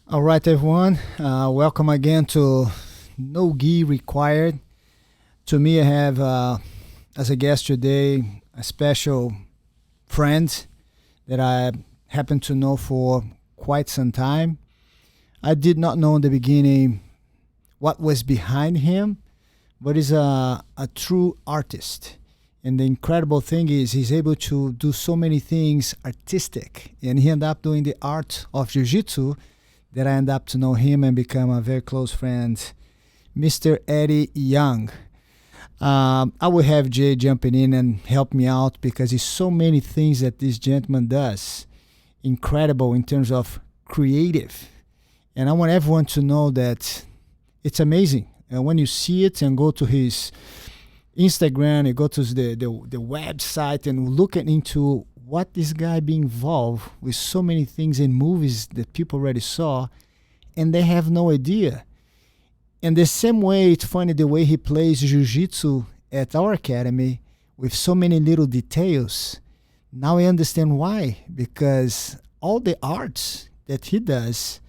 All right, everyone. Welcome again to No Gi Required. To me, I have as a guest today a special friend that I happen to know for quite some time. I did not know in the beginning what was behind him, but he's a true artist. And the incredible thing is he's able to do so many things artistic. And he ended up doing the art of Jujitsu that I end up to know him and become a very close friend, Mr. Eddie Young. I will have Jay jumping in and help me out because there's so many things that this gentleman does. Incredible in terms of creative. And I want everyone to know that it's amazing. And when you see it and go to his Instagram, you go to the website and look into what this guy being involved with so many things in movies that people already saw and they have no idea. And the same way, it's funny the way he plays Jiu-Jitsu at our academy with so many little details. Now I understand why, because all the arts that he does,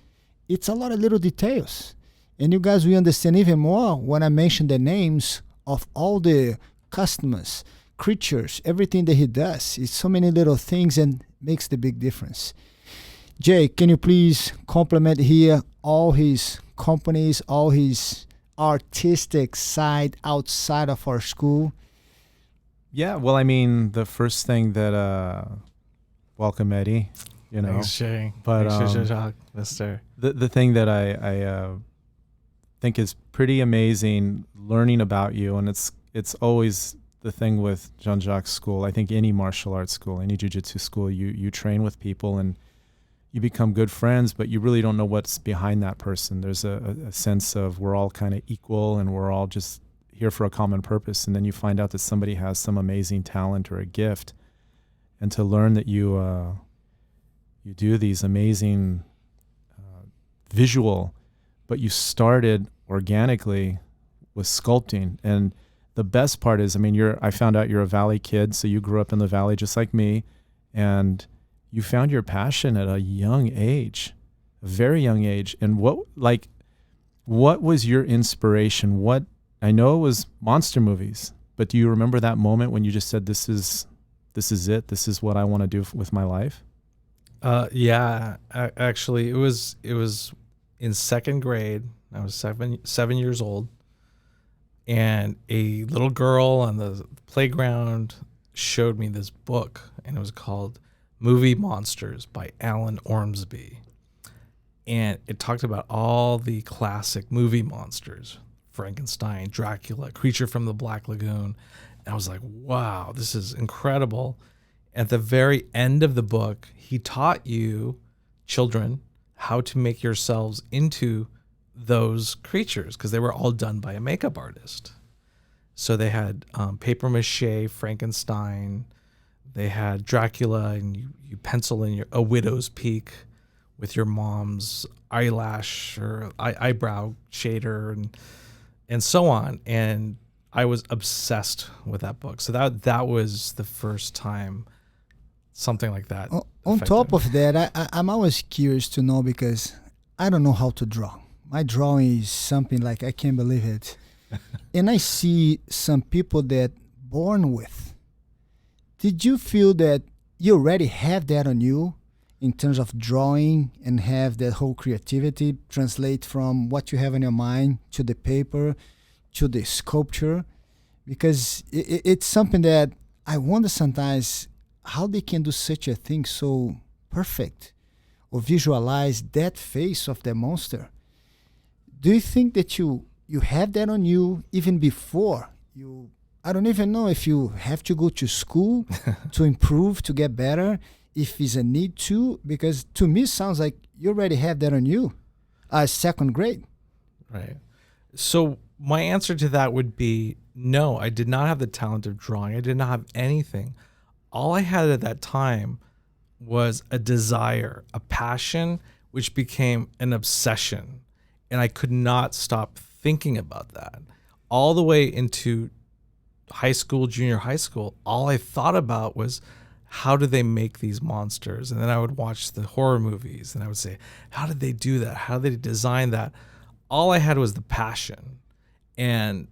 it's a lot of little details. And you guys will understand even more when I mention the names of all the customers, creatures, everything that he does. It's so many little things and makes the big difference. Jay, can you please compliment here all his companies, all his artistic side outside of our school? Yeah, well, I mean, the first thing that, welcome, Eddie, you know. Thanks, Jay. But Thanks for talk, mister. the thing that I think is pretty amazing learning about you, and it's always the thing with Jean-Jacques School. I think any martial arts school, any jiu-jitsu school, you train with people and you become good friends, but you really don't know what's behind that person. There's a sense of we're all kind of equal and we're all just here for a common purpose. And then you find out that somebody has some amazing talent or a gift. And to learn that you do these amazing visual, but you started organically with sculpting. And the best part is, I mean, I found out you're a Valley kid, so you grew up in the Valley just like me, and you found your passion at a young age, a very young age. And what was your inspiration? I know it was monster movies, but do you remember that moment when you just said, this is it, this is what I want to do with my life? Yeah, actually, it was in second grade. I was 7 years old, and a little girl on the playground showed me this book, and it was called Movie Monsters by Alan Ormsby. And it talked about all the classic movie monsters, Frankenstein, Dracula, Creature from the Black Lagoon. And I was like, wow, this is incredible. At the very end of the book, he taught you, children, how to make yourselves into those creatures because they were all done by a makeup artist. So they had paper mache, Frankenstein. They had Dracula, and you pencil in a widow's peak with your mom's eyelash or eyebrow shader and so on. And I was obsessed with that book. So that was the first time something like that. On top of that, I'm always curious to know because I don't know how to draw. My drawing is something like I can't believe it. And I see some people that born with. Did you feel that you already have that on you in terms of drawing and have that whole creativity translate from what you have in your mind to the paper, to the sculpture? Because it's something that I wonder sometimes how they can do such a thing so perfect or visualize that face of the monster. Do you think that you have that on you even before you? I don't even know if you have to go to school to improve, to get better, if it's a need to, because to me it sounds like you already have that on you second grade. Right. So my answer to that would be no, I did not have the talent of drawing. I did not have anything. All I had at that time was a desire, a passion, which became an obsession. And I could not stop thinking about that. All the way into high school, junior high school, all I thought about was how do they make these monsters? And then I would watch the horror movies and I would say, how did they do that? How did they design that? All I had was the passion, and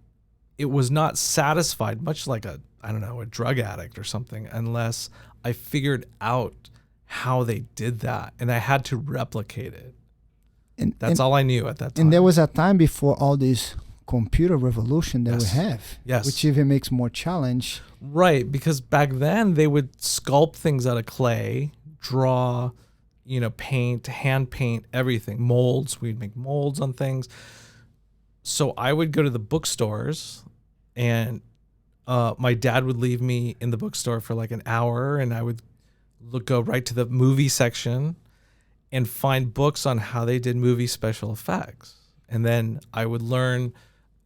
it was not satisfied, much like a drug addict or something, unless I figured out how they did that, and I had to replicate it. And that's all I knew at that time. And there was a time before all this computer revolution that we have, yes, which even makes more challenge. Right, because back then they would sculpt things out of clay, draw, paint, hand paint, everything, molds. We'd make molds on things. So I would go to the bookstores, and my dad would leave me in the bookstore for like an hour, and I would go right to the movie section and find books on how they did movie special effects. And then I would learn,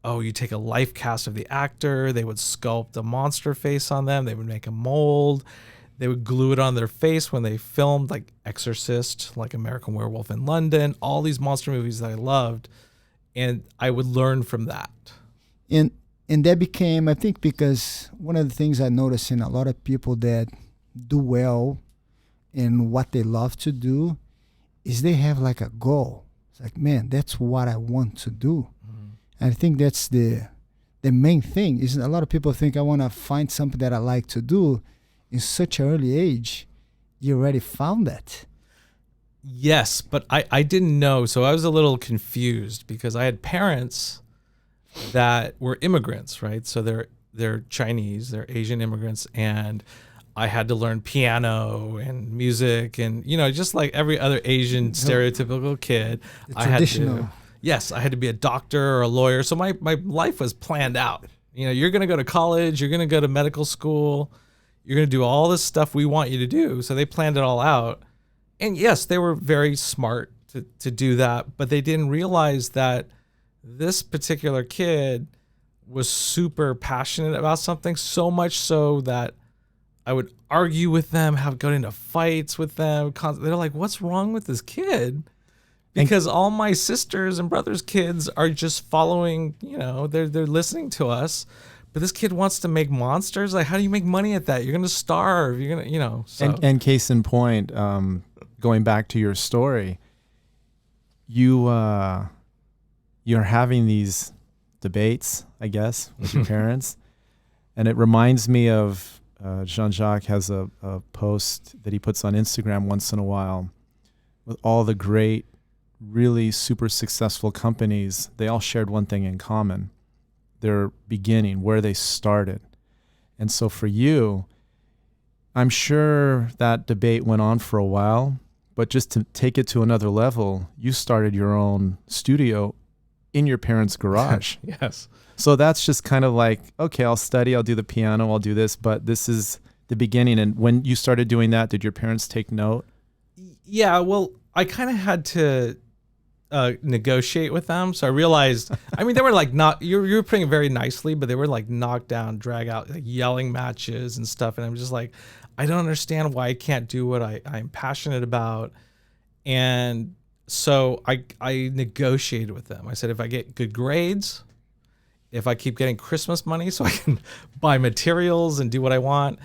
you take a life cast of the actor, they would sculpt a monster face on them, they would make a mold, they would glue it on their face when they filmed, like Exorcist, like American Werewolf in London, all these monster movies that I loved, and I would learn from that. And that became, I think, because one of the things I noticed in a lot of people that do well in what they love to do is they have like a goal. It's like, man, that's what I want to do. And I think that's the main thing. Is a lot of people think I want to find something that I like to do. In such an early age, you already found that. Yes, but I didn't know. So I was a little confused because I had parents that were immigrants, right? So they're Chinese, they're Asian immigrants, and I had to learn piano and music and, just like every other Asian stereotypical kid. I had to be a doctor or a lawyer. So my life was planned out. You're going to go to college, you're going to go to medical school, you're going to do all this stuff we want you to do. So they planned it all out. And yes, they were very smart to do that, but they didn't realize that this particular kid was super passionate about something, so much so that I would argue with them, got into fights with them. They're like, what's wrong with this kid? Because all my sisters and brothers' kids are just following, they're listening to us. But this kid wants to make monsters. Like, how do you make money at that? You're going to starve. You're going to, So. And case in point, going back to your story, you're having these debates, I guess, with your parents. And it reminds me of Jean-Jacques has a post that he puts on Instagram once in a while with all the great, really super successful companies. They all shared one thing in common: their beginning, where they started. And so for you, I'm sure that debate went on for a while, but just to take it to another level, you started your own studio in your parents' garage. Yes. So that's just kind of like, okay, I'll study, I'll do the piano, I'll do this, but this is the beginning. And when you started doing that, did your parents take note? Yeah, well, I kind of had to negotiate with them. So I realized, they were like, you were putting it very nicely, but they were like knock down, drag out, like yelling matches and stuff. And I'm just like, I don't understand why I can't do what I'm passionate about. And so I negotiated with them. I said, if I get good grades, if I keep getting Christmas money so I can buy materials and do what I want,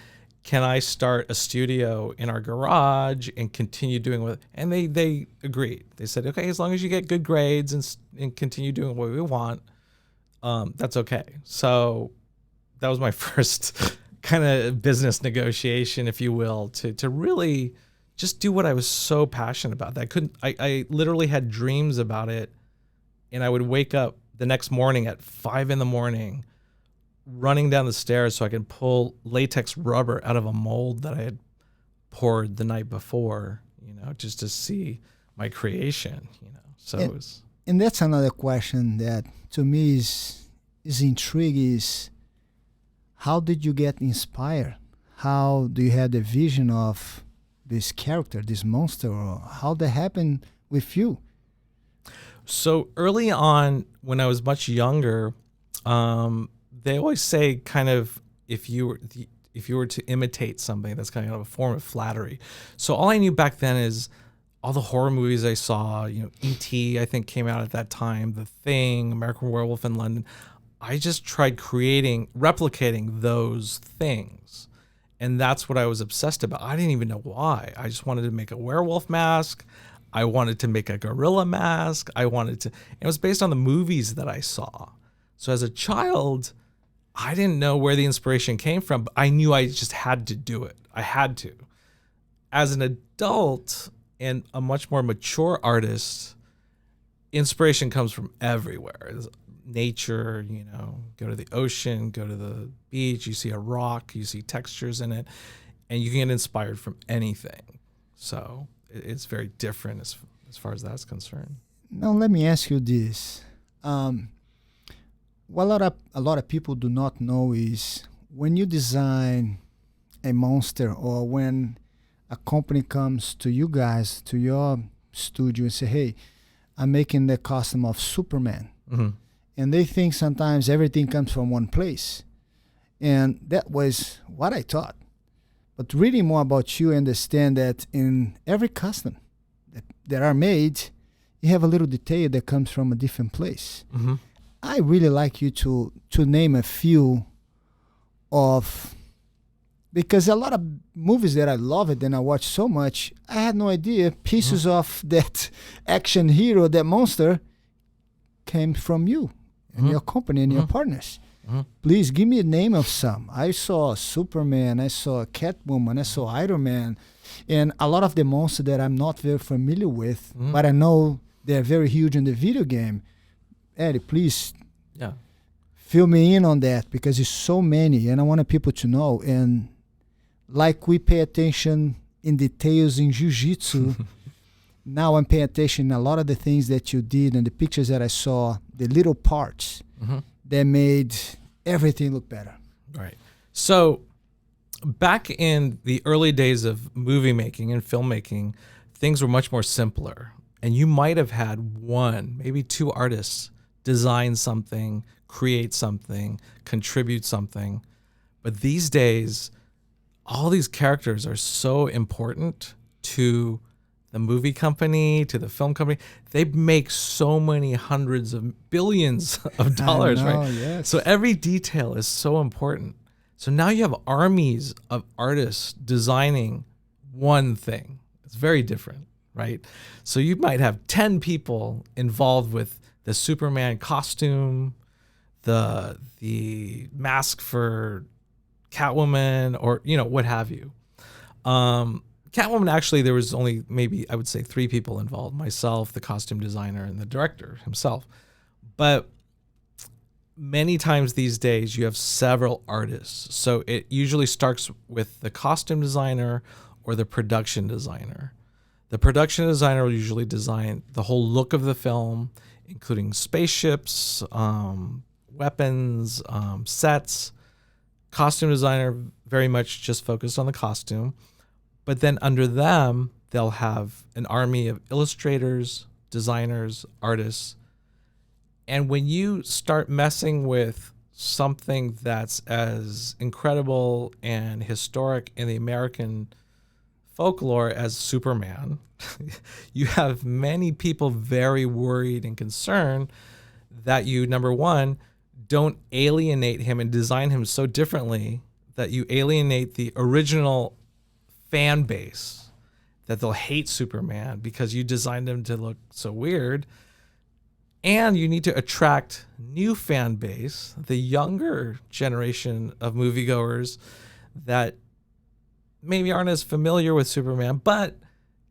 can I start a studio in our garage and continue doing what? And they agreed. They said, okay, as long as you get good grades and continue doing what we want, that's okay. So that was my first kind of business negotiation, if you will, to really just do what I was so passionate about. I literally had dreams about it, and I would wake up the next morning at 5 a.m, running down the stairs so I could pull latex rubber out of a mold that I had poured the night before, just to see my creation, So it was. And that's another question that to me is intriguing: is how did you get inspired? How do you have the vision of this character, this monster, or how that happened with you? So early on, when I was much younger, they always say kind of if you were to imitate something, that's kind of a form of flattery. So all I knew back then is all the horror movies I saw. E.T. I think came out at that time. The Thing, American Werewolf in London. I just tried replicating those things, And that's what I was obsessed about. I didn't even know why. I just wanted to make a werewolf mask. I wanted to make a gorilla mask. It was based on the movies that I saw. So as a child, I didn't know where the inspiration came from, but I knew I just had to do it. I had to. As an adult and a much more mature artist, inspiration comes from everywhere. It's nature, go to the ocean, go to the beach, you see a rock, you see textures in it, and you can get inspired from anything. So it's very different as far as that's concerned. Now let me ask you this. What a lot of people do not know is when you design a monster, or when a company comes to you guys, to your studio, and say, hey, I'm making the costume of Superman. Mm-hmm. And they think sometimes everything comes from one place. And that was what I thought. But reading more about you, I understand that in every costume that are made, you have a little detail that comes from a different place. Mm-hmm. I really like you to name a few of, because a lot of movies that I love it and I watch so much, I had no idea pieces of that action hero, that monster, came from you and your company and your partners. Please give me a name of some. I saw Superman, I saw Catwoman, I saw Iron Man, and a lot of the monsters that I'm not very familiar with, but I know they're very huge in the video game. Eddie, please fill me in on that, because it's so many and I wanted people to know. And like we pay attention in details in Jujitsu, now I'm paying attention in a lot of the things that you did and the pictures that I saw, the little parts that made everything look better. Right. So back in the early days of movie making and filmmaking, things were much more simpler. And you might have had one, maybe two artists design something, create something, contribute something. But these days, all these characters are so important to the movie company, to the film company. They make so many hundreds of billions of dollars, right? Yes. So every detail is so important. So now you have armies of artists designing one thing. It's very different, right? So you might have 10 people involved with the Superman costume, the mask for Catwoman, or what have you. Catwoman, actually, there was only maybe, I would say, 3 people involved: myself, the costume designer, and the director himself. But many times these days, you have several artists. So it usually starts with the costume designer or the production designer. The production designer will usually design the whole look of the film, including spaceships, weapons, sets. Costume designer very much just focused on the costume. But then under them, they'll have an army of illustrators, designers, artists. And when you start messing with something that's as incredible and historic in the American folklore as Superman, you have many people very worried and concerned that you, number one, don't alienate him and design him so differently that you alienate the original fan base, that they'll hate Superman because you designed him to look so weird. And you need to attract new fan base, the younger generation of moviegoers that maybe aren't as familiar with Superman, but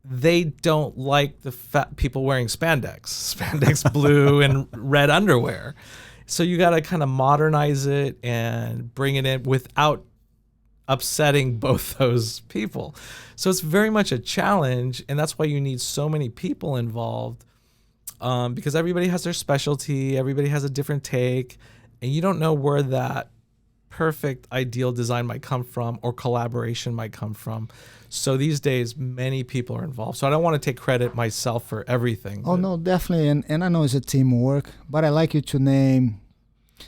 they don't like the people wearing spandex blue and red underwear. So you got to kind of modernize it and bring it in without upsetting both those people. So it's very much a challenge, and that's why you need so many people involved, because everybody has their specialty, everybody has a different take, and you don't know where that perfect ideal design might come from or collaboration might come from. So these days, many people are involved. So I don't want to take credit myself for everything. Oh, no, definitely. And I know it's a teamwork, but I like you to name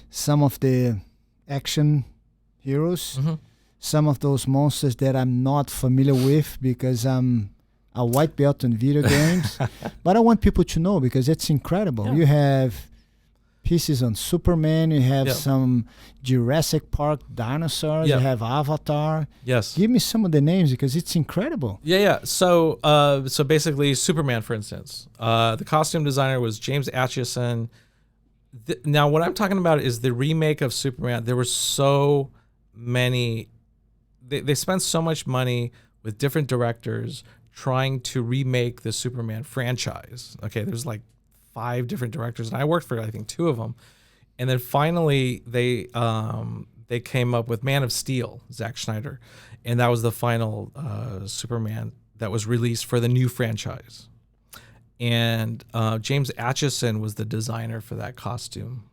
some of the action heroes, some of those monsters that I'm not familiar with because I'm a white belt in video games. But I want people to know because it's incredible. Yeah. You have pieces on Superman. You have Yep. some Jurassic Park dinosaurs. Yep. You have Avatar. Yes. Give me some of the names because it's incredible. Yeah. So, so basically, Superman, for instance, the costume designer was James Atchison. Now, what I'm talking about is the remake of Superman. There were so many. They spent so much money with different directors trying to remake the Superman franchise. Okay, there's like 5 different directors, and I worked for I think 2 of them. And then finally, they came up with Man of Steel, Zack Snyder, and that was the final Superman that was released for the new franchise. And James Atchison was the designer for that costume.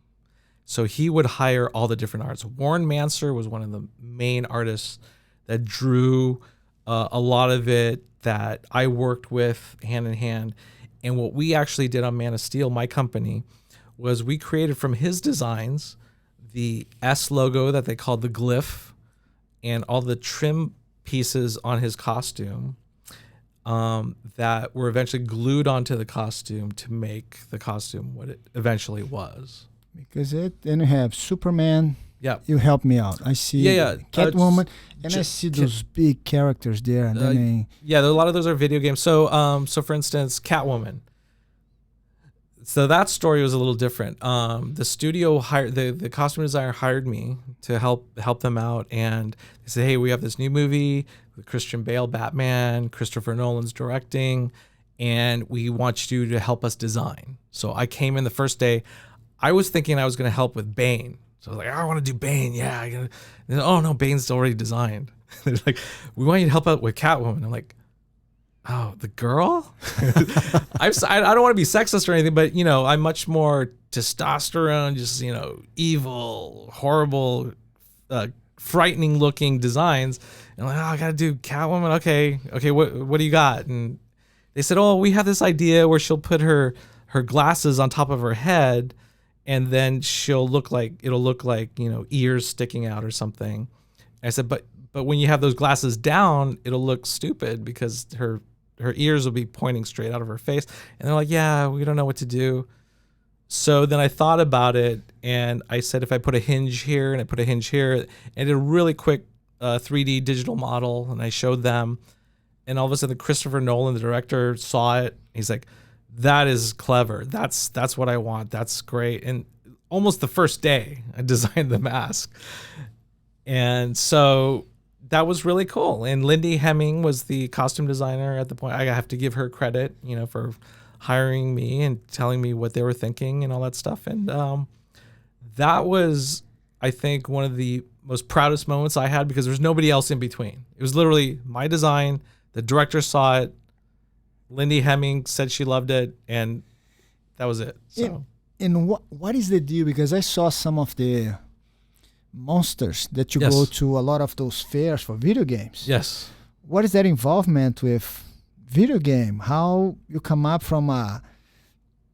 So he would hire all the different artists. Warren Manser was one of the main artists that drew a lot of it that I worked with hand in hand. And what we actually did on Man of Steel, my company, was we created from his designs the S logo that they called the glyph and all the trim pieces on his costume that were eventually glued onto the costume to make the costume what it eventually was. Because then you have Superman. Yeah. You help me out. I see Catwoman, and I see those big characters there. And yeah, a lot of those are video games. So, so for instance, Catwoman. So that story was a little different. The studio hired the costume designer hired me to help them out, and they said, "Hey, we have this new movie with Christian Bale, Batman. Christopher Nolan's directing, and we want you to help us design." So I came in the first day. I was thinking I was going to help with Bane. So I was like, I want to do Bane. Yeah. Oh, no, Bane's already designed. They're like, we want you to help out with Catwoman. I'm like, oh, the girl? I don't want to be sexist or anything, but, I'm much more testosterone, just, evil, horrible, frightening looking designs. And I'm like, oh, I got to do Catwoman. Okay, what do you got? And they said, oh, we have this idea where she'll put her glasses on top of her head, and then it'll look like ears sticking out or something. And I said, but when you have those glasses down, it'll look stupid because her ears will be pointing straight out of her face. And they're like, yeah, we don't know what to do. So then I thought about it, and I said, if I put a hinge here and I put a hinge here, and I did a really quick 3D digital model, and I showed them, and all of a sudden Christopher Nolan, the director, saw it. He's like, that is clever. That's what I want. That's great. And almost the first day I designed the mask. And so that was really cool. And Lindy Hemming was the costume designer at the point. I have to give her credit, for hiring me and telling me what they were thinking and all that stuff. And that was, I think, one of the most proudest moments I had, because there's nobody else in between. It was literally my design. The director saw it. Lindy Hemming said she loved it, and that was it. So, and what is the deal? Because I saw some of the monsters that you Yes. go to a lot of those fairs for video games. yes. What is that involvement with video game? How you come up from a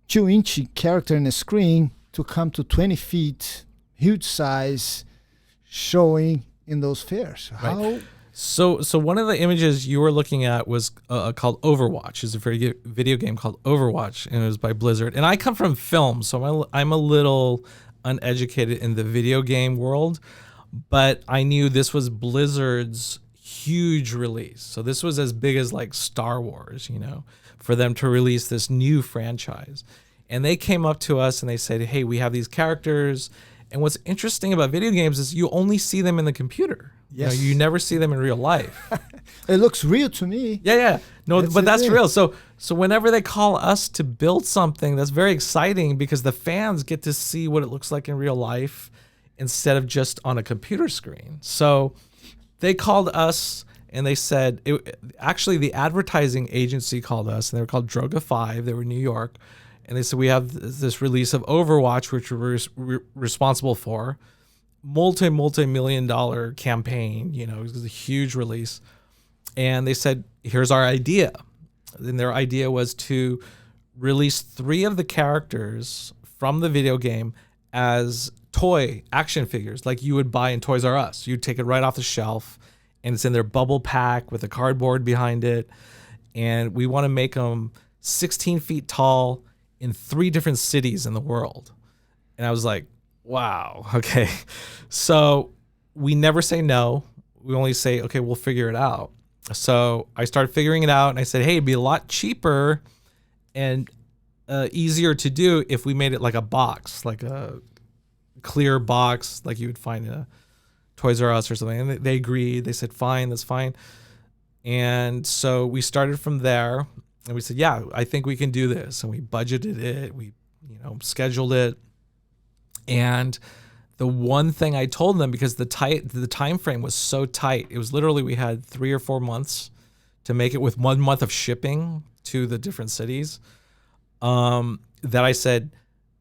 2-inch character in a screen to come to 20 feet, huge size, showing in those fairs? Right. How? So one of the images you were looking at was called Overwatch. It's a very video game called Overwatch, and it was by Blizzard. And I come from film, so I'm a little uneducated in the video game world, but I knew this was Blizzard's huge release. So this was as big as like Star Wars, for them to release this new franchise. And they came up to us and they said, hey, we have these characters. And what's interesting about video games is you only see them in the computer. Yes. You never see them in real life. It looks real to me. Yeah. No, That's but the that's thing. real. So whenever they call us to build something, that's very exciting because the fans get to see what it looks like in real life instead of just on a computer screen. So they called us and they said, actually the advertising agency called us, and they were called Droga 5. They were in New York. And they said, we have this release of Overwatch, which we're responsible for. Multi-million-dollar campaign, it was a huge release. And they said, here's our idea. And their idea was to release 3 of the characters from the video game as toy action figures, like you would buy in Toys R Us. You'd take it right off the shelf, and it's in their bubble pack with a cardboard behind it. And we want to make them 16 feet tall in 3 different cities in the world. And I was like, wow, okay. So we never say no. We only say, okay, we'll figure it out. So I started figuring it out, and I said, hey, it'd be a lot cheaper and easier to do if we made it like a box, like a clear box, like you would find in a Toys R Us or something. And they agreed. They said, fine, that's fine. And so we started from there, and we said, yeah, I think we can do this. And we budgeted it. We, scheduled it. And the one thing I told them, because the time frame was so tight, it was literally, we had 3 or 4 months to make it with 1 month of shipping to the different cities, that I said,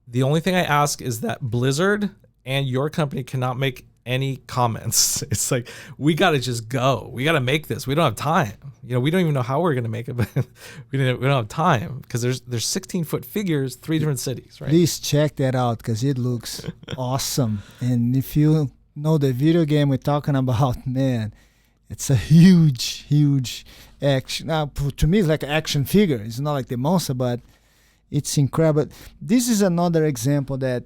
the only thing I ask is that Blizzard and your company cannot make any comments. It's like, we got to just go. We got to make this. We don't have time. We don't even know how we're going to make it, but we don't have time, because there's 16-foot figures, 3 different cities, right? Please check that out, because it looks awesome. And if you know the video game we're talking about, man, it's a huge action. Now, to me, it's like an action figure. It's not like the monster, but it's incredible. This is another example that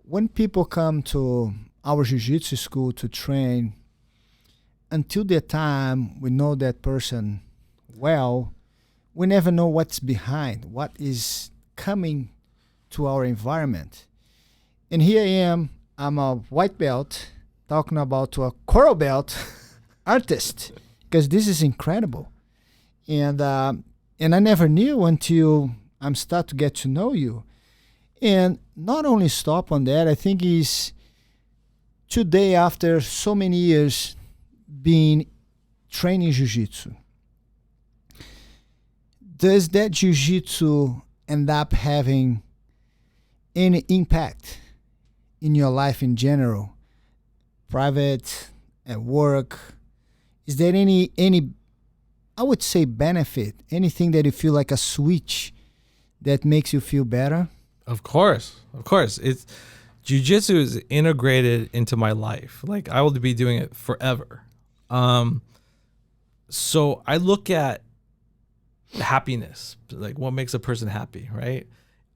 when people come to our jiu-jitsu school to train, until the time we know that person well, we never know what's behind, what is coming to our environment. And here I am, I'm a white belt talking about to a coral belt artist, because this is incredible. And I never knew until I'm start to get to know you. And not only stop on that, I think is today, after so many years being training jiu-jitsu, does that jiu-jitsu end up having any impact in your life in general, private, at work? Is there any I would say benefit, anything that you feel like a switch that makes you feel better? Of course. It's jiu-jitsu is integrated into my life. Like, I will be doing it forever. So I look at happiness, like what makes a person happy, right?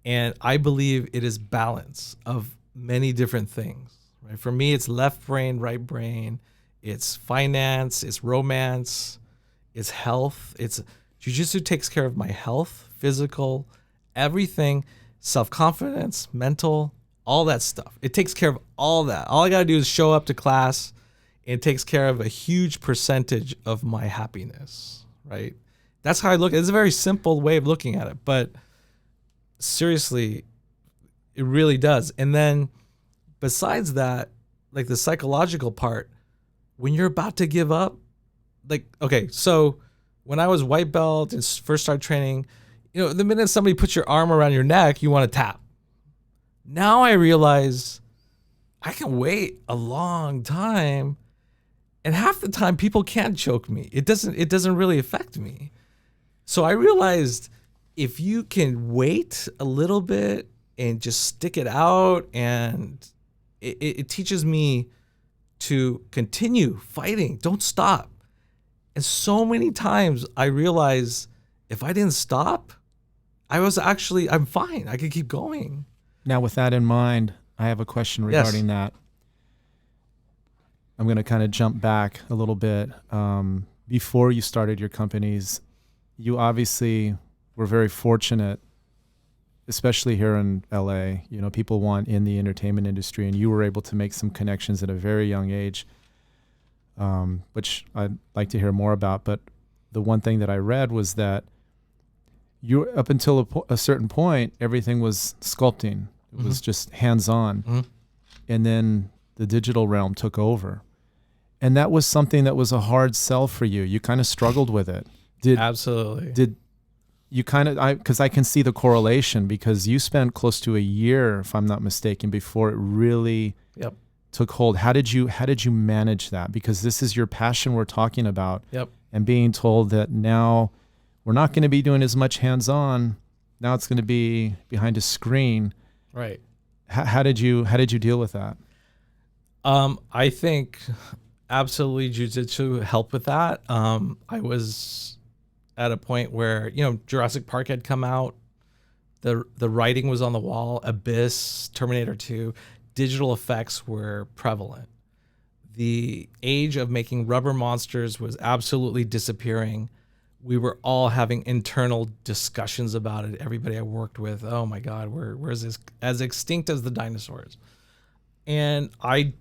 And I believe it is balance of many different things, right? For me, it's left brain, right brain. It's finance, it's romance, it's health. It's jiu-jitsu takes care of my health, physical, everything, self-confidence, mental, all that stuff. It takes care of all that. All I got to do is show up to class. It takes care of a huge percentage of my happiness, right? That's how I look. It's a very simple way of looking at it, but seriously, it really does. And then besides that, like the psychological part, when you're about to give up, like, okay, so when I was white belt and first started training, the minute somebody puts your arm around your neck, you want to tap. Now I realize I can wait a long time, and half the time people can't choke me. It doesn't really affect me. So I realized if you can wait a little bit and just stick it out, and it teaches me to continue fighting, don't stop. And so many times I realized if I didn't stop, I'm fine. I could keep going. Now, with that in mind, I have a question regarding that. I'm going to kind of jump back a little bit. Before you started your companies, you obviously were very fortunate, especially here in LA. People want in the entertainment industry, and you were able to make some connections at a very young age, which I'd like to hear more about. But the one thing that I read was that you, up until a certain point, everything was sculpting. It was just hands-on. Mm-hmm. And then the digital realm took over. And that was something that was a hard sell for you. You kind of struggled with it. Absolutely. Did you because I can see the correlation, because you spent close to a year, if I'm not mistaken, before it really took hold. How did you manage that? Because this is your passion we're talking about. Yep. And being told that now we're not going to be doing as much hands-on. Now it's going to be behind a screen. Right. How did you deal with that? I think absolutely jiu-jitsu helped with that. I was at a point where, Jurassic Park had come out. The writing was on the wall. Abyss, Terminator 2, digital effects were prevalent. The age of making rubber monsters was absolutely disappearing. We were all having internal discussions about it. Everybody I worked with, oh my God, where's this? As extinct as the dinosaurs. And I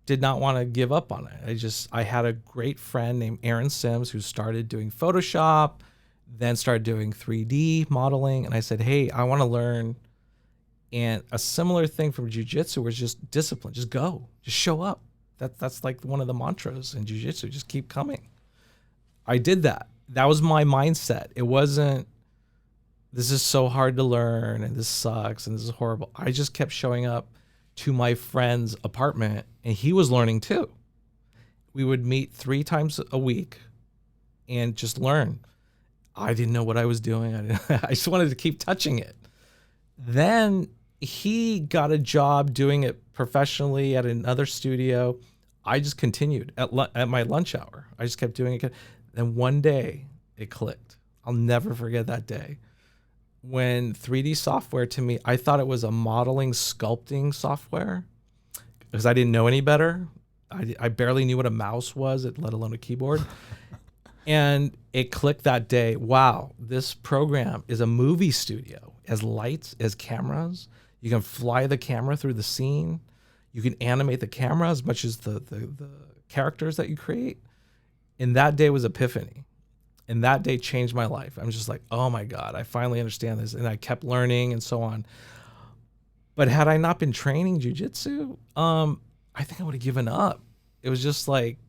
did not want to give up on it. I had a great friend named Aaron Sims who started doing Photoshop, then started doing 3D modeling. And I said, hey, I want to learn. And a similar thing from Jiu-Jitsu was just discipline. Just go. Just show up. That's like one of the mantras in Jiu-Jitsu. Just keep coming. I did that. That was my mindset. It wasn't, this is so hard to learn and this sucks and this is horrible. I just kept showing up to my friend's apartment and he was learning too. We would meet 3 times a week and just learn. I didn't know what I was doing. I just wanted to keep touching it. Then he got a job doing it professionally at another studio. I just continued at my lunch hour. I just kept doing it. And one day it clicked. I'll never forget that day. When 3D software to me, I thought it was a modeling, sculpting software because I didn't know any better. I barely knew what a mouse was, let alone a keyboard. And it clicked that day. Wow, this program is a movie studio. It has lights, it has cameras. You can fly the camera through the scene. You can animate the camera as much as the characters that you create. And that day was epiphany. And that day changed my life. I'm just like, oh my God, I finally understand this. And I kept learning and so on. But had I not been training jiu-jitsu, I think I would have given up. It was just like,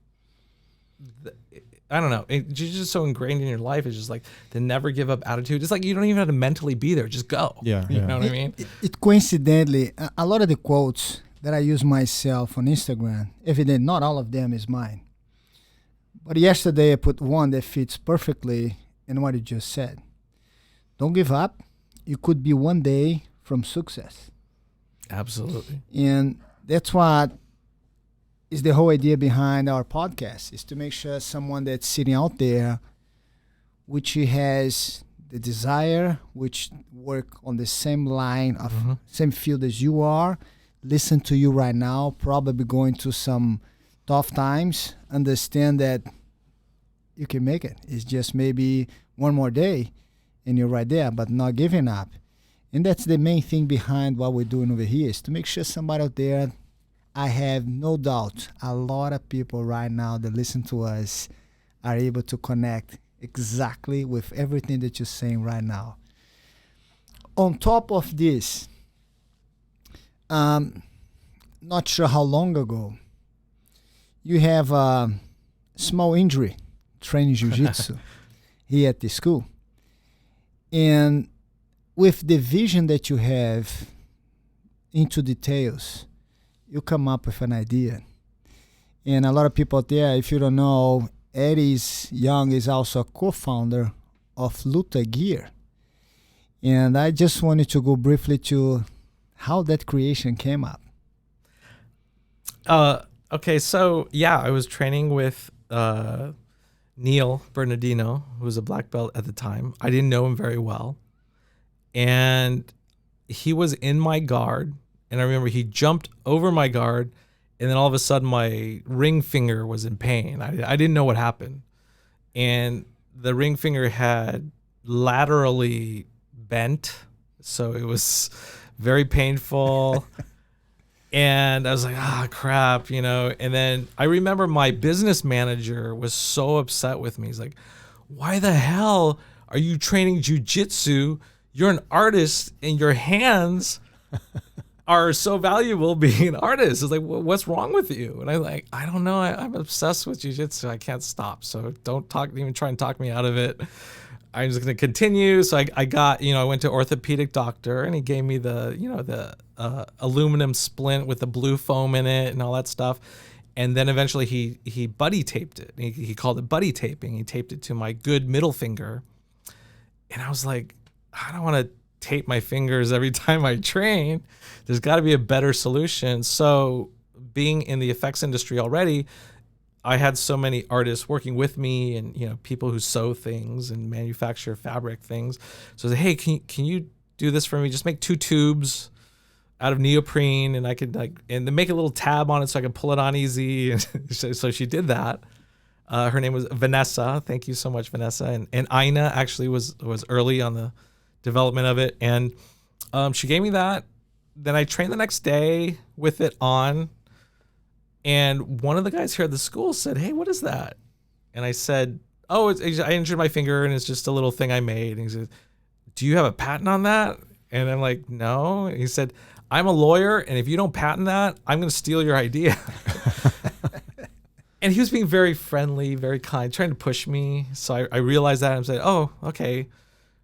I don't know. It's just so ingrained in your life. It's just like the never give up attitude. It's like you don't even have to mentally be there. Just go. Yeah. You know what I mean? It coincidentally, a lot of the quotes that I use myself on Instagram, evidently not all of them is mine. But yesterday I put one that fits perfectly in what you just said. Don't give up. You could be one day from success. Absolutely. And that's what is the whole idea behind our podcast, is to make sure someone that's sitting out there, which has the desire, which work on the same line of same field as you are, listen to you right now, probably going through some tough times, understand that you can make it. It's just maybe one more day and you're right there, but not giving up. And that's the main thing behind what we're doing over here, is to make sure somebody out there, I have no doubt a lot of people right now that listen to us are able to connect exactly with everything that you're saying right now. On top of this, not sure how long ago, you have a small injury training jiu-jitsu here at the school. And with the vision that you have into details, you come up with an idea. And a lot of people out there, if you don't know, Eddie's Young is also a co-founder of Luta Gear. And I just wanted to go briefly to how that creation came up. Okay, so yeah, I was training with Neil Bernardino, who was a black belt at the time. I didn't know him very well. And he was in my guard. And I remember he jumped over my guard, and then all of a sudden my ring finger was in pain. I didn't know what happened. And the ring finger had laterally bent, so it was very painful. And I was like, crap, you know. And then I remember my business manager was so upset with me. He's like, why the hell are you training jiu-jitsu? You're an artist, and your hands are so valuable being an artist. It's like, what's wrong with you? And I'm like, I don't know. I'm obsessed with jiu-jitsu. I can't stop. So don't even try and talk me out of it. I'm just going to continue. So I got, I went to orthopedic doctor, and he gave me the aluminum splint with the blue foam in it and all that stuff. And then eventually he buddy taped it. He called it buddy taping. He taped it to my good middle finger. And I was like, I don't want to tape my fingers every time I train. There's got to be a better solution. So being in the effects industry already, I had so many artists working with me, and people who sew things and manufacture fabric things. So I said, hey, can you do this for me. Just make 2 tubes out of neoprene, and I could and then make a little tab on it so I could pull it on easy. And so she did that. Her name was Vanessa. Thank you so much, Vanessa. And Ina actually was early on the development of it. And she gave me that. Then I trained the next day with it on. And one of the guys here at the school said, "Hey, what is that?" And I said, "Oh, I injured my finger, and it's just a little thing I made." And he said, "Do you have a patent on that?" And I'm like, "No." And he said, "I'm a lawyer, and if you don't patent that, I'm going to steal your idea." And he was being very friendly, very kind, trying to push me. So I realized that and said, "Oh, okay."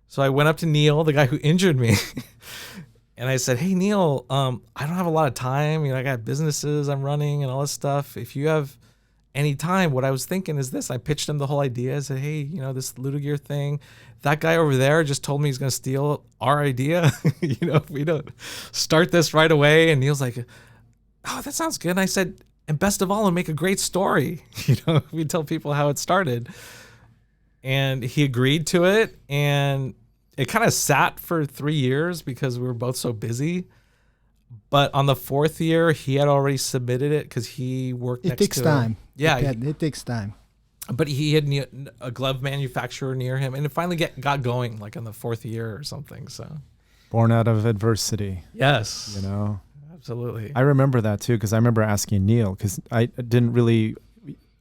So I went up to Neil, the guy who injured me. And I said, "Hey, Neil, I don't have a lot of time. I got businesses I'm running and all this stuff. If you have any time, what I was thinking is this." I pitched him the whole idea. I said, "Hey, this Luta Gear thing, that guy over there just told me he's going to steal our idea. If we don't start this right away." And Neil's like, "Oh, that sounds good." And I said, "And best of all, it'll make a great story. We tell people how it started." And he agreed to it. And it kind of sat for 3 years because we were both so busy. But on the 4th year, he had already submitted it because he worked next to It takes time. Yeah. It takes time. But he had a glove manufacturer near him. And it finally got going like on the 4th year or something. So Born out of adversity. Yes. Absolutely. I remember that too, because I remember asking Neil, because I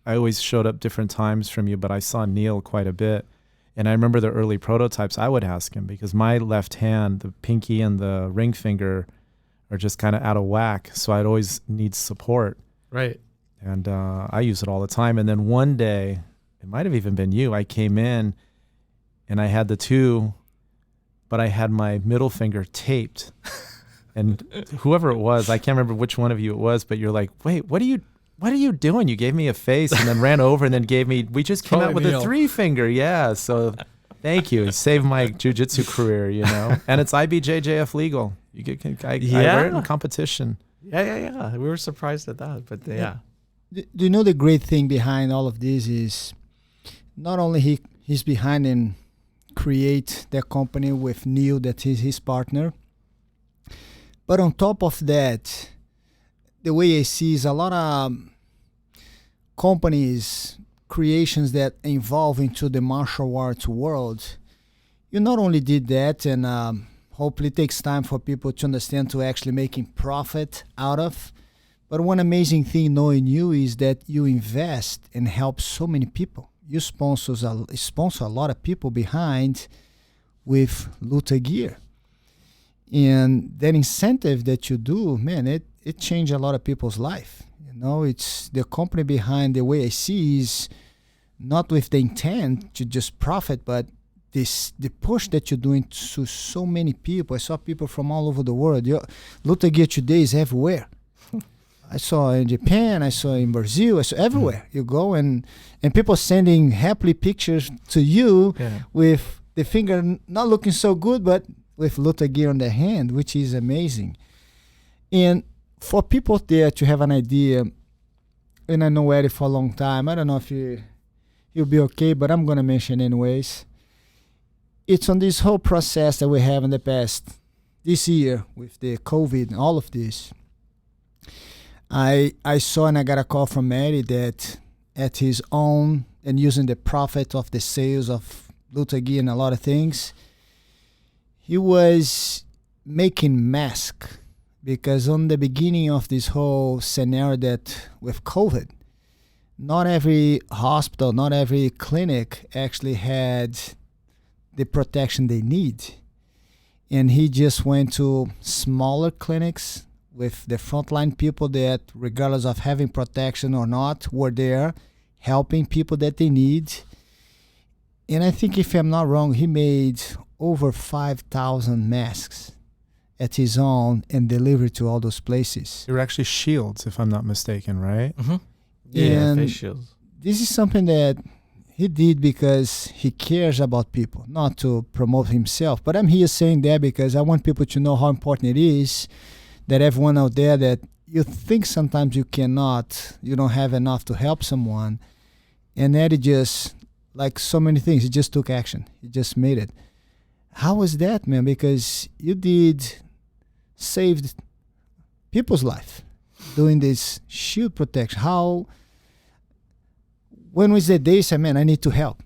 always showed up different times from you, but I saw Neil quite a bit. And I remember the early prototypes, I would ask him, because my left hand, the pinky and the ring finger are just kind of out of whack. So I'd always need support. Right. And I use it all the time. And then one day, it might have even been you, I came in and I had the 2, but I had my middle finger taped. And whoever it was, I can't remember which one of you it was, but you're like, "Wait, what are you doing?" You gave me a face and then ran over and then we just came out with a 3 finger. Yeah. So thank you. You saved my jujitsu career, and it's IBJJF legal. I wear it in competition. Yeah. We were surprised at that, but yeah. Do you know the great thing behind all of this is not only he's behind and create that company with Neil, that is his partner, but on top of that, the way I see is a lot of companies, creations that involve into the martial arts world. You not only did that, and hopefully it takes time for people to understand to actually making profit out of. But one amazing thing knowing you is that you invest and help so many people. You sponsor a lot of people behind with Luta Gear. And that incentive that you do, man, it changed a lot of people's life. It's the company behind, the way I see, is not with the intent to just profit, but the push that you're doing to so many people. I saw people from all over the world. Luta Gear today is everywhere. I saw in Japan, I saw in Brazil, I saw everywhere. You go and people sending happily pictures to you with the finger not looking so good, but with Luta Gear on their hand, which is amazing. And for people there to have an idea, and I know Eddie for a long time, I don't know if he'll be okay, but I'm going to mention anyways. It's on this whole process that we have in the past, this year, with the COVID and all of this. I saw and I got a call from Eddie that at his own, and using the profit of the sales of Luta Gear and a lot of things, he was making masks, because on the beginning of this whole scenario that with COVID, not every hospital, not every clinic actually had the protection they need. And he just went to smaller clinics with the frontline people that, regardless of having protection or not, were there helping people that they need. And I think, if I'm not wrong, he made over 5,000 masks at his own and delivered to all those places. They were actually shields, if I'm not mistaken, right? Mm-hmm. And face shields. This is something that he did because he cares about people, not to promote himself. But I'm here saying that because I want people to know how important it is that everyone out there that you think sometimes you don't have enough to help someone. And Eddie just, like so many things, he just took action. He just made it. How was that, man? Because you did saved people's life doing this shield protection. How? When was the day you said, "Man, I need to help"?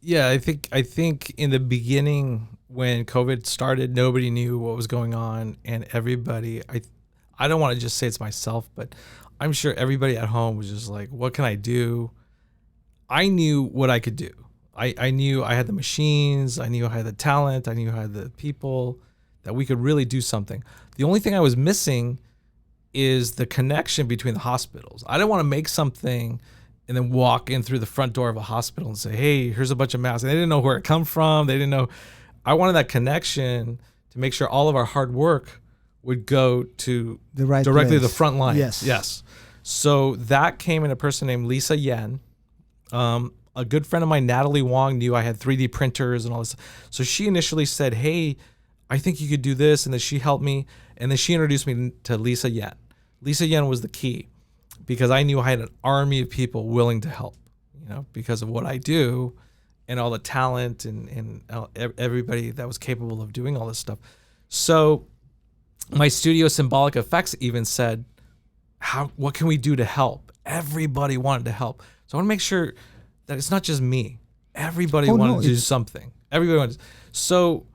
Yeah, I think in the beginning when COVID started, nobody knew what was going on, and everybody. I don't want to just say it's myself, but I'm sure everybody at home was just like, "What can I do?" I knew what I could do. I knew I had the machines. I knew I had the talent. I knew I had the people that we could really do something. The only thing I was missing is the connection between the hospitals. I didn't want to make something and then walk in through the front door of a hospital and say, "Hey, here's a bunch of masks." And they didn't know where it come from. They didn't know. I wanted that connection to make sure all of our hard work would go to The right directly to place. the front line. Yes. Yes. So that came in a person named Lisa Yen. A good friend of mine, Natalie Wong, knew I had 3D printers and all this. So she initially said, "Hey, I think you could do this." And then she helped me. And then she introduced me to Lisa Yen. Lisa Yen was the key because I knew I had an army of people willing to help, because of what I do and all the talent and everybody that was capable of doing all this stuff. So my studio, Symbolic FX, even said, what can we do to help? Everybody wanted to help. So I want to make sure that it's not just me. Everybody wanted to do something. Everybody wanted. So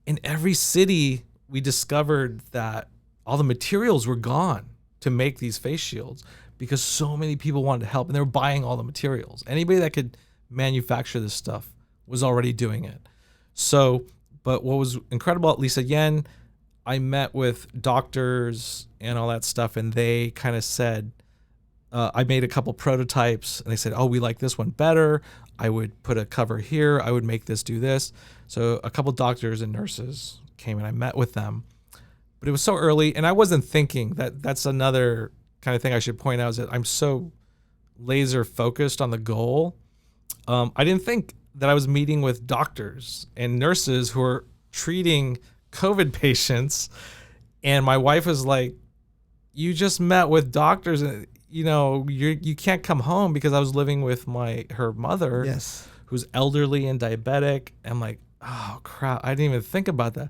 in every city, we discovered that all the materials were gone to make these face shields because so many people wanted to help and they were buying all the materials. Anybody that could manufacture this stuff was already doing it. So, but what was incredible at Lisa Yen, I met with doctors and all that stuff, and they kind of said, I made a couple prototypes, and they said, "Oh, we like this one better. I would put a cover here. I would make this do this." So a couple doctors and nurses came, and I met with them. But it was so early, and I wasn't thinking that's another kind of thing I should point out, is that I'm so laser focused on the goal. I didn't think that I was meeting with doctors and nurses who are treating COVID patients, and my wife was like, "You just met with doctors, and you can't come home," because I was living with her mother, Yes. who's elderly and diabetic. I'm like, oh crap, I didn't even think about that.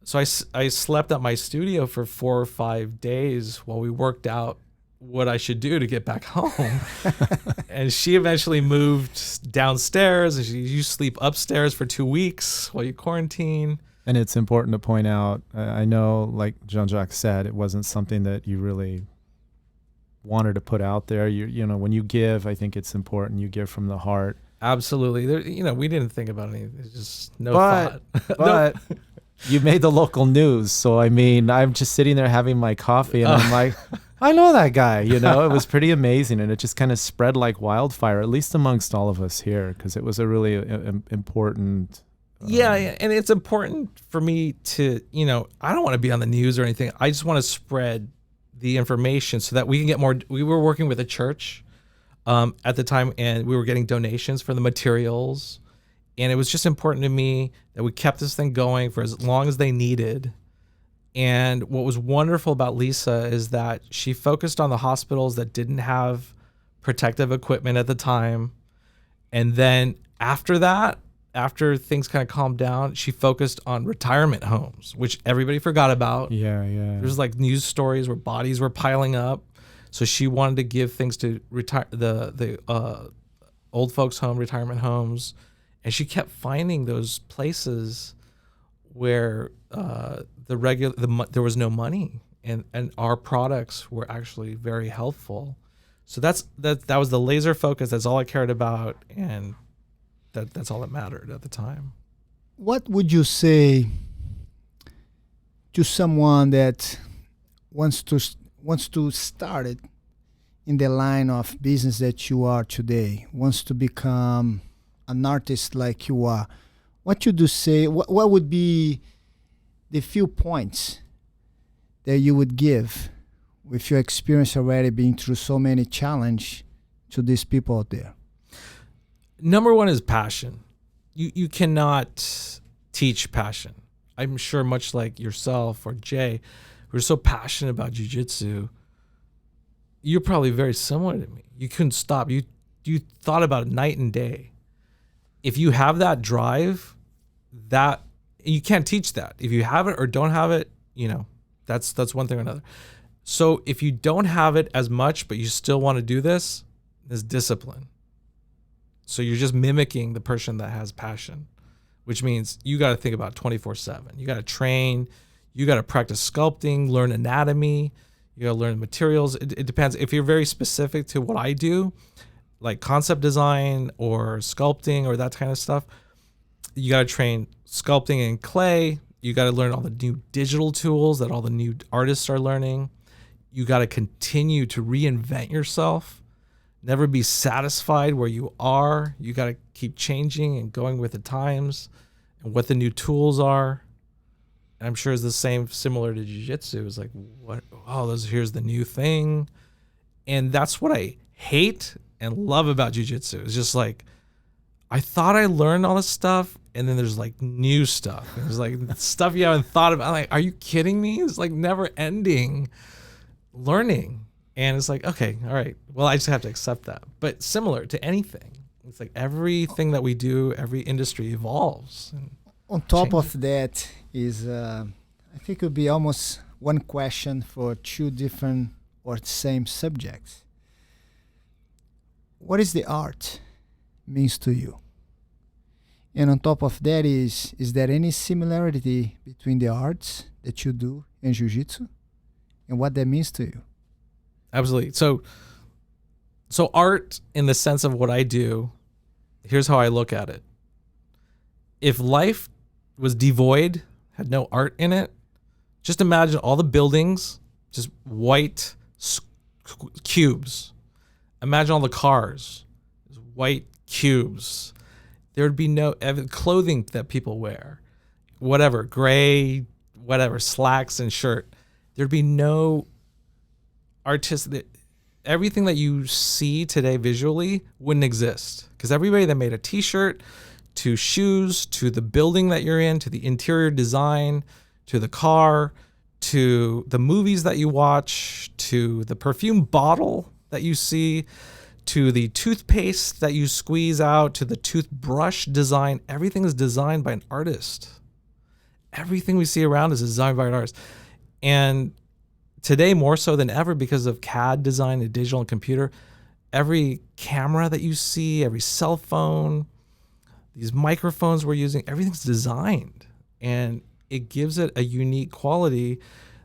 So I slept at my studio for 4 or 5 days while we worked out what I should do to get back home. And she eventually moved downstairs, and you sleep upstairs for 2 weeks while you quarantine. And it's important to point out, I know, like Jean-Jacques said, it wasn't something that you really wanted to put out there. When you give, I think it's important you give from the heart. Absolutely. We didn't think about anything. It's just no thought. But you made the local news. So, I mean, I'm just sitting there having my coffee, and I'm like, I know that guy. It was pretty amazing. And it just kind of spread like wildfire, at least amongst all of us here, because it was a really important... Yeah, and it's important for me to, I don't want to be on the news or anything. I just want to spread the information so that we can get more. We were working with a church at the time, and we were getting donations for the materials. And it was just important to me that we kept this thing going for as long as they needed. And what was wonderful about Lisa is that she focused on the hospitals that didn't have protective equipment at the time. And then after that, after things kind of calmed down, she focused on retirement homes, which everybody forgot about. Yeah. There's like news stories where bodies were piling up. So she wanted to give things to the old folks home, retirement homes. And she kept finding those places where there was no money, and our products were actually very helpful. So that was the laser focus. That's all I cared about, and that's all that mattered at the time. What would you say to someone that wants to start it in the line of business that you are today, wants to become an artist like you are? What would you say? What would be the few points that you would give with your experience already being through so many challenges to these people out there? Number one is passion. You cannot teach passion. I'm sure much like yourself or Jay, we're so passionate about jujitsu. You're probably very similar to me. You couldn't stop. You thought about it night and day. If you have that drive, that you can't teach that. If you have it or don't have it, that's one thing or another. So if you don't have it as much, but you still want to do this, is discipline. So you're just mimicking the person that has passion, which means you got to think about 24/7. You got to train, you got to practice sculpting, learn anatomy, you got to learn materials. It depends. If you're very specific to what I do, like concept design or sculpting or that kind of stuff, you got to train sculpting in clay. You got to learn all the new digital tools that all the new artists are learning. You got to continue to reinvent yourself. Never be satisfied where you are. You got to keep changing and going with the times and what the new tools are. And I'm sure it's the same, similar to jiu-jitsu. It's like, what? Oh, here's the new thing. And that's what I hate and love about jiu-jitsu. It's just like, I thought I learned all this stuff, and then there's like new stuff. There's like stuff you haven't thought about. I'm like, are you kidding me? It's like never ending learning. And it's like, okay, all right. Well, I just have to accept that. But similar to anything, it's like everything that we do, every industry evolves. On top of that is, I think it would be almost one question for two different or same subjects. What is the art means to you? And on top of that is there any similarity between the arts that you do in Jiu-Jitsu and what that means to you? Absolutely. So art, in the sense of what I do, here's how I look at it. If life was devoid, had no art in it, just imagine all the buildings, just white cubes. Imagine all the cars, just white cubes. There would be no clothing that people wear, whatever, gray, whatever, slacks and shirt. There'd be no artistic. Everything that you see today visually wouldn't exist, because everybody that made a t-shirt, to shoes, to the building that you're in, to the interior design, to the car, to the movies that you watch, to the perfume bottle that you see, to the toothpaste that you squeeze out, to the toothbrush design, everything is designed by an artist. Everything we see around is designed by an artist. And today, more so than ever, because of CAD design and digital and computer, every camera that you see, every cell phone, these microphones we're using, everything's designed. And it gives it a unique quality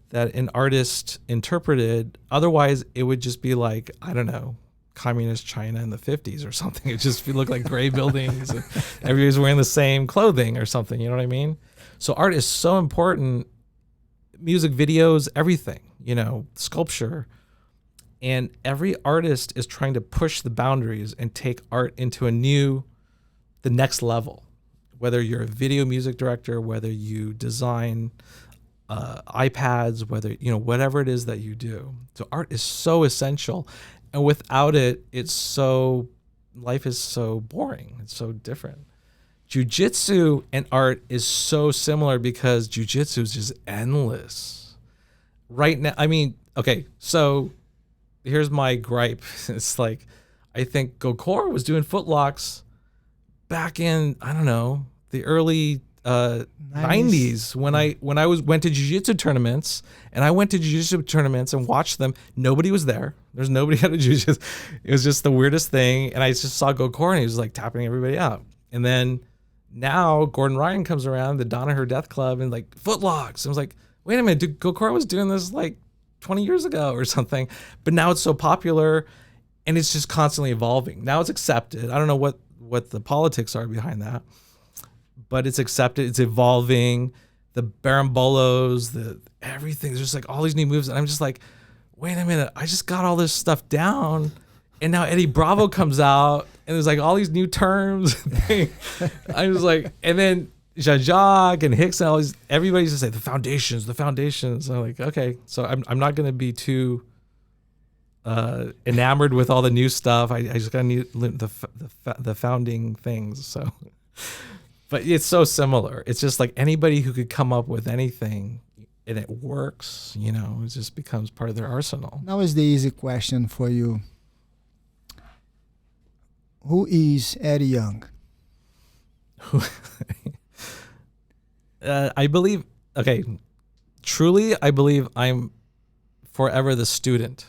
that an artist interpreted. Otherwise, it would just be like, I don't know, communist China in the 50s or something. It just look like gray buildings. And everybody's wearing the same clothing or something. You know what I mean? So art is so important. Music videos, everything, sculpture. And every artist is trying to push the boundaries and take art into the next level. Whether you're a video music director, whether you design iPads, whether, whatever it is that you do. So art is so essential. And without it, life is so boring. It's so different. Jiu-jitsu and art is so similar because jiu-jitsu is just endless. Right now, okay, so here's my gripe. It's like, I think Gokor was doing footlocks back in, I don't know, the early 90s when I went to jiu-jitsu tournaments, and I went to jiu-jitsu tournaments and watched them. Nobody was there. There's nobody at a jiu-jitsu. It was just the weirdest thing. And I just saw Gokor, and he was like tapping everybody out. And then now Gordon Ryan comes around, the Danaher Death Club, and like footlocks. I was like, wait a minute, dude, Gokor was doing this like 20 years ago or something. But now it's so popular, and it's just constantly evolving. Now it's accepted. I don't know what the politics are behind that, but it's accepted. It's evolving. The barambolos, everything. There's just like all these new moves, and I'm just like, wait a minute, I just got all this stuff down, and now Eddie Bravo comes out, and there's like all these new terms. I was like, and then Jean-Jacques and Hicks and all these, everybody's just say the foundations. I'm like, okay, so I'm not going to be too enamored with all the new stuff. I just gotta need the founding things. So, but it's so similar. It's just like anybody who could come up with anything and it works, it just becomes part of their arsenal. Now is the easy question for you. Who is Eddie Young? I believe, okay, truly, I believe I'm forever the student,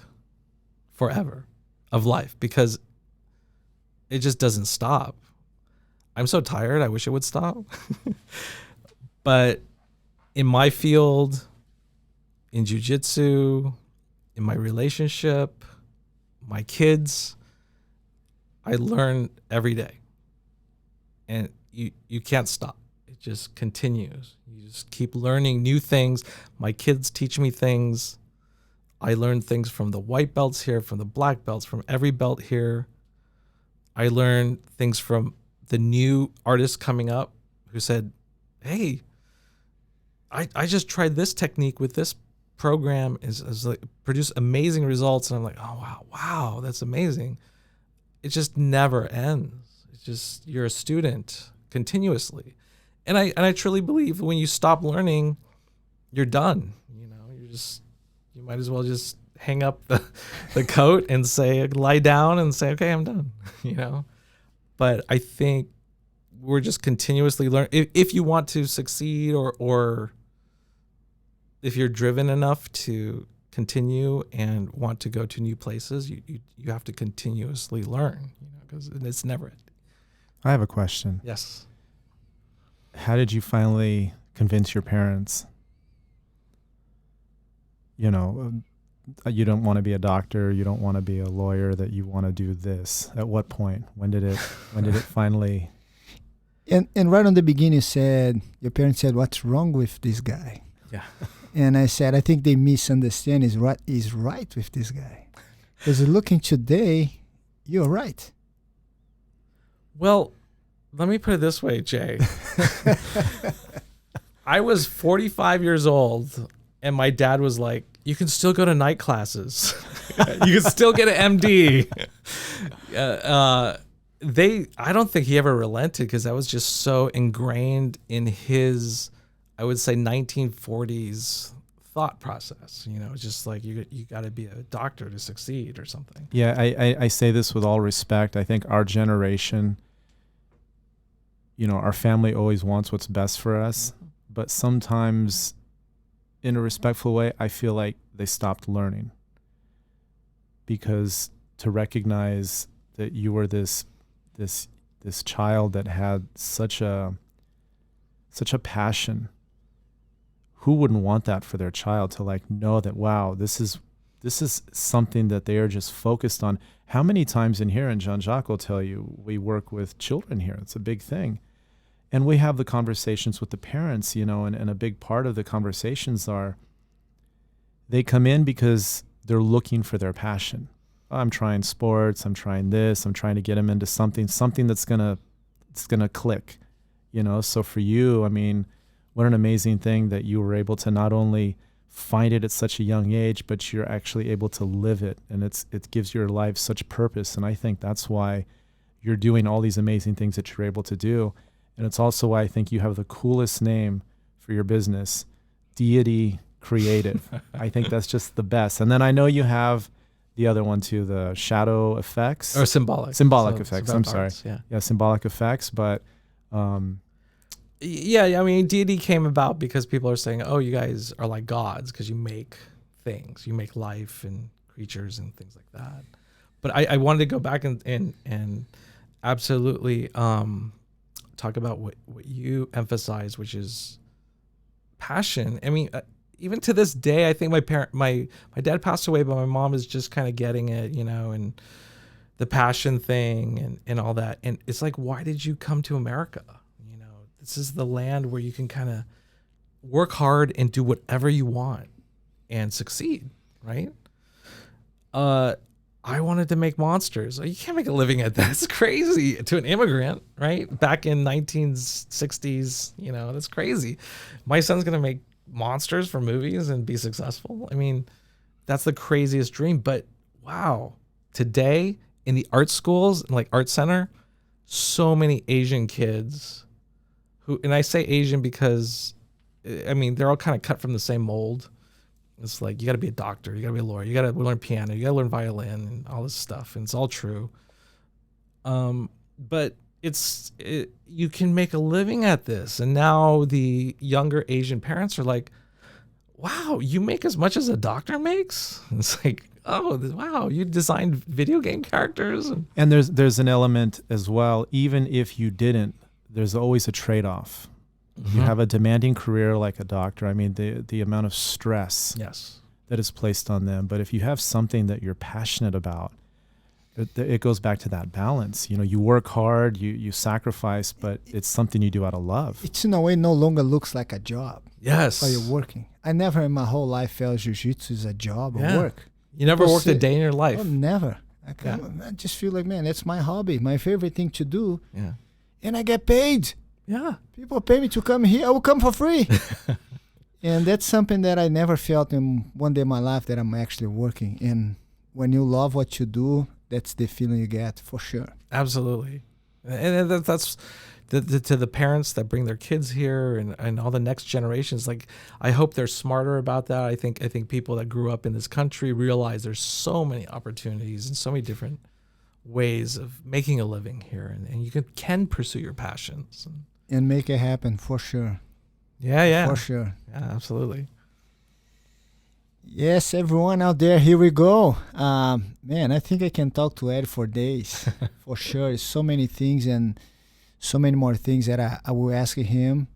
forever, of life, because it just doesn't stop. I'm so tired, I wish it would stop. But in my field, in jujitsu, in my relationship, my kids, I learn every day. And you can't stop. It just continues. You just keep learning new things. My kids teach me things. I learn things from the white belts here, from the black belts, from every belt here. I learn things from the new artists coming up who said, hey, I just tried this technique with this program, is like produce amazing results. And I'm like, oh, wow, that's amazing. It just never ends. It's just, you're a student continuously. And I truly believe when you stop learning, you're done. You know, you might as well just hang up the coat and say, lie down and say, okay, I'm done, you know? But I think we're just continuously learning. If you want to succeed, or if you're driven enough to continue and want to go to new places, you have to continuously learn, you know, because it's never ending. I have a question. Yes. How did you finally convince your parents? You know, you don't want to be a doctor, you don't want to be a lawyer, that you want to do this. At what point? When did it finally? And right on the beginning, your parents said, "What's wrong with this guy?" Yeah. And I said, "I think they misunderstand is right with this guy." Because looking today, you're right. Well, let me put it this way, Jay. I was 45 years old, and my dad was like, you can still go to night classes. You can still get an MD. I don't think he ever relented, because that was just so ingrained in his, I would say, 1940s thought process. You know, it's just like you got to be a doctor to succeed or something. Yeah, I say this with all respect. I think our generation, you know, our family always wants what's best for us, but sometimes, in a respectful way, I feel like they stopped learning, because to recognize that you were this child that had such a passion. Who wouldn't want that for their child, to like know that, wow, this is something that they are just focused on. How many times in here, and Jean-Jacques will tell you, we work with children here. It's a big thing. And we have the conversations with the parents, you know, and a big part of the conversations are, they come in because they're looking for their passion. I'm trying sports, I'm trying this, I'm trying to get them into something that's gonna click, you know. So for you, I mean, what an amazing thing that you were able to not only find it at such a young age, but you're actually able to live it, and it gives your life such purpose. And I think that's why you're doing all these amazing things that you're able to do. And it's also why I think you have the coolest name for your business, DEITY Creative. I think that's just the best. And then I know you have the other one too, the shadow effects. Or symbolic effects. I'm sorry. Arts, yeah, symbolic effects. But yeah, I mean, DEITY came about because people are saying, oh, you guys are like gods because you make things, you make life and creatures and things like that. But I wanted to go back and absolutely talk about what you emphasize, which is passion. I mean, even to this day, I think my dad passed away, but my mom is just kind of getting it, you know, and the passion thing and all that. And it's like, why did you come to America? You know, this is the land where you can kind of work hard and do whatever you want and succeed, right? I wanted to make monsters. You can't make a living at that. It's crazy to an immigrant, right? Back in 1960s, you know, that's crazy. My son's going to make monsters for movies and be successful. I mean, that's the craziest dream. But wow, today in the art schools, like art center, so many Asian kids who, and I say Asian because, I mean, they're all kind of cut from the same mold. It's like, you got to be a doctor, you got to be a lawyer, you got to learn piano, you got to learn violin and all this stuff. And it's all true. But you can make a living at this. And now the younger Asian parents are like, wow, you make as much as a doctor makes? It's like, oh, wow, you designed video game characters. And there's an element as well, even if you didn't, there's always a trade-off. You have a demanding career like a doctor. I mean, the amount of stress that is placed on them. But if you have something that you're passionate about, it goes back to that balance. You know, you work hard, you sacrifice, but it's something you do out of love. It's in a way no longer looks like a job. Yes. While you're working. I never in my whole life felt Jiu-Jitsu is a job or work. You never worked a day in your life. Oh, never. I just feel like, man, it's my hobby, my favorite thing to do. Yeah. And I get paid. Yeah. People pay me to come here. I will come for free. And that's something that I never felt in one day in my life, that I'm actually working. And when you love what you do, that's the feeling you get, for sure. Absolutely. And that's to the parents that bring their kids here, and all the next generations. Like, I hope they're smarter about that. I think people that grew up in this country realize there's so many opportunities and so many different ways of making a living here, and you can pursue your passions and make it happen, for sure. Yeah. For sure. Yeah, absolutely. Yes, everyone out there, here we go. Man, I think I can talk to Ed for days, for sure. So many things and so many more things that I will ask him.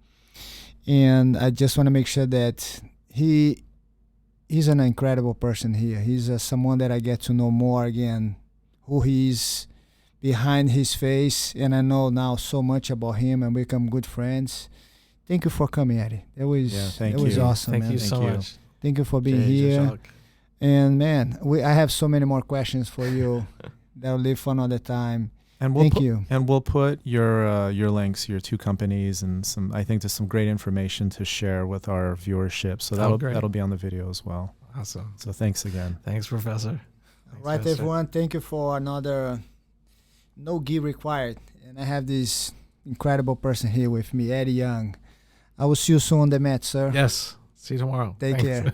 And I just want to make sure that he's an incredible person here. He's someone that I get to know more again, who he is behind his face. And I know now so much about him, and we become good friends. Thank you for coming, Eddie. That was awesome, Thank man. you so much. Thank you for being here. And man, I have so many more questions for you that will leave for another time. And thank you. And we'll put your links, your two companies, and there's some great information to share with our viewership. So that'll be on the video as well. Awesome. So thanks again. Thanks, Professor. All right, everyone. Thank you for another No Gi Required. And I have this incredible person here with me, Eddie Young. I will see you soon on the mat, sir. Yes. See you tomorrow. Take care.